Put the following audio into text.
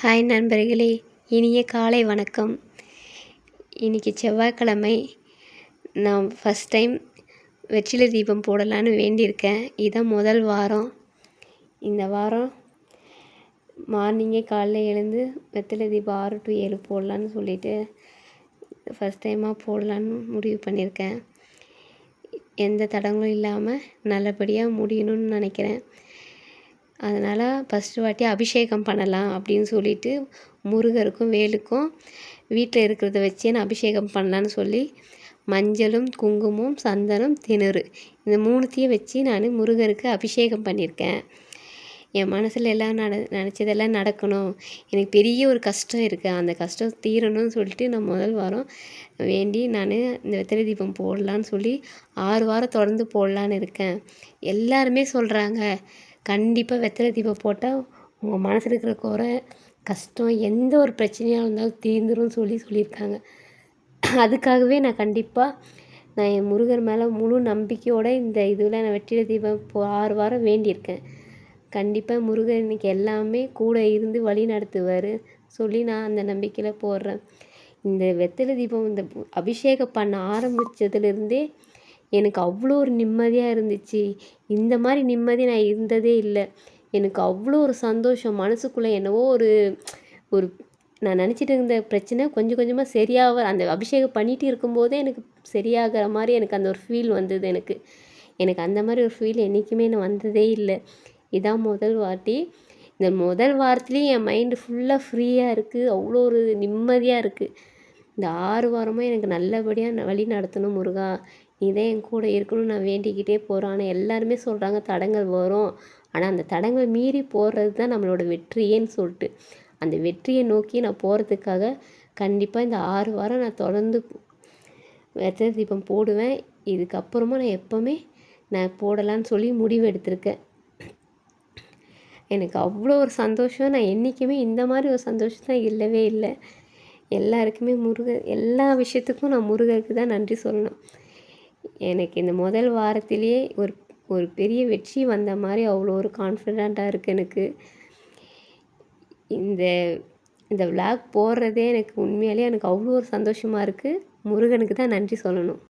Hi நண்பர்களே, இனிய காலை வணக்கம். இன்றைக்கி செவ்வாய்க்கிழமை. நான் ஃபஸ்ட் டைம் வெற்றிலை தீபம் போடலான்னு வேண்டியிருக்கேன். இதுதான் முதல் வாரம். இந்த வாரம் மார்னிங்கே காலைல எழுந்து வெற்றிலை தீபம் 6 to 7 போடலான்னு சொல்லிவிட்டு ஃபஸ்ட் டைமாக போடலான்னு முடிவு பண்ணியிருக்கேன். எந்த தடங்களும் இல்லாமல் நல்லபடியாக முடியணும்னு நினைக்கிறேன். அதனால் ஃபஸ்ட்டு வாட்டி அபிஷேகம் பண்ணலாம் அப்படின்னு சொல்லிட்டு முருகருக்கும் வேலுக்கும் வீட்டில் இருக்கிறத வச்சே நான் அபிஷேகம் பண்ணலான்னு சொல்லி மஞ்சளும் குங்குமம் சந்தனம் திணறு இந்த மூணுத்தையும் வச்சு நான் முருகருக்கு அபிஷேகம் பண்ணியிருக்கேன். என் மனசில் எல்லாம் நினச்சதெல்லாம் நடக்கணும். எனக்கு பெரிய ஒரு கஷ்டம் இருக்குது, அந்த கஷ்டம் தீரணும்னு சொல்லிட்டு நான் முதல் வாரம் வேண்டி நான் இந்த வெற்றிலை தீபம் போடலான்னு சொல்லி 6 வாரம் தொடர்ந்து போடலான்னு இருக்கேன். எல்லாருமே சொல்கிறாங்க, கண்டிப்பாக வெற்றிலை தீபம் போட்டால் உங்கள் மனசில் இருக்கிற குறை கஷ்டம் எந்த ஒரு பிரச்சனையாக இருந்தாலும் தீர்ந்துரும்னு சொல்லியிருக்காங்க. அதுக்காகவே நான் கண்டிப்பாக என் முருகர் மேலே முழு நம்பிக்கையோடு இந்த இதில் நான் வெற்றிலை தீபம் 6 வாரம் வேண்டியிருக்கேன். கண்டிப்பாக முருகர் இன்றைக்கி எல்லாமே கூட இருந்து வழி நடத்துவார் சொல்லி நான் அந்த நம்பிக்கையில் போடுறேன். இந்த வெற்றிலை தீபம் இந்த அபிஷேகம் பண்ண ஆரம்பித்ததுலேருந்தே எனக்கு அவ்வளோ ஒரு நிம்மதியாக இருந்துச்சு. இந்த மாதிரி நிம்மதி நான் இருந்ததே இல்லை. எனக்கு அவ்வளோ ஒரு சந்தோஷம். மனசுக்குள்ளே என்னவோ ஒரு ஒரு நான் நினச்சிட்டு இருந்த பிரச்சனை கொஞ்சம் கொஞ்சமாக அந்த அபிஷேகம் பண்ணிகிட்டு இருக்கும்போதே எனக்கு சரியாகிற மாதிரி எனக்கு அந்த ஒரு ஃபீல் வந்தது. எனக்கு அந்த மாதிரி ஒரு ஃபீல் என்றைக்குமே நான் வந்ததே இல்லை. இதான் முதல் வாட்டி. இந்த முதல் வாரத்துலேயும் என் மைண்டு ஃபுல்லாக ஃப்ரீயாக இருக்குது, அவ்வளோ ஒரு நிம்மதியாக இருக்குது. இந்த 6 வாரமாக எனக்கு நல்லபடியாக வழி நடத்தணும் முருகா, நீதான் என் கூட இருக்கணும்னு நான் வேண்டிக்கிட்டே போகிறேன். ஆனால் எல்லாருமே சொல்கிறாங்க தடங்கள் வரும், ஆனால் அந்த தடங்கள் மீறி போகிறது தான் நம்மளோட வெற்றியேன்னு சொல்லிட்டு அந்த வெற்றியை நோக்கி நான் போகிறதுக்காக கண்டிப்பாக இந்த 6 வாரம் நான் தொடர்ந்து வெற்றிலை தீபம் போடுவேன். இதுக்கப்புறமா நான் எப்போவுமே நான் போடலான்னு சொல்லி முடிவு எடுத்திருக்கேன். எனக்கு அவ்வளோ ஒரு சந்தோஷம். நான் என்றைக்குமே இந்த மாதிரி ஒரு சந்தோஷம் தான் இல்லவே இல்லை. எல்லாருக்குமே எல்லா விஷயத்துக்கும் நான் முருகருக்கு தான் நன்றி சொல்லணும். எனக்கு இந்த முதல் வாரத்திலேயே ஒரு பெரிய வெற்றி வந்த மாதிரி அவ்வளோ ஒரு கான்ஃபிடெண்ட்டாக இருக்குது எனக்கு. இந்த இந்த விளாக் போடுறதே எனக்கு உண்மையாலே எனக்கு அவ்வளோ ஒரு சந்தோஷமாக இருக்குது. முருகனுக்கு தான் நன்றி சொல்லணும்.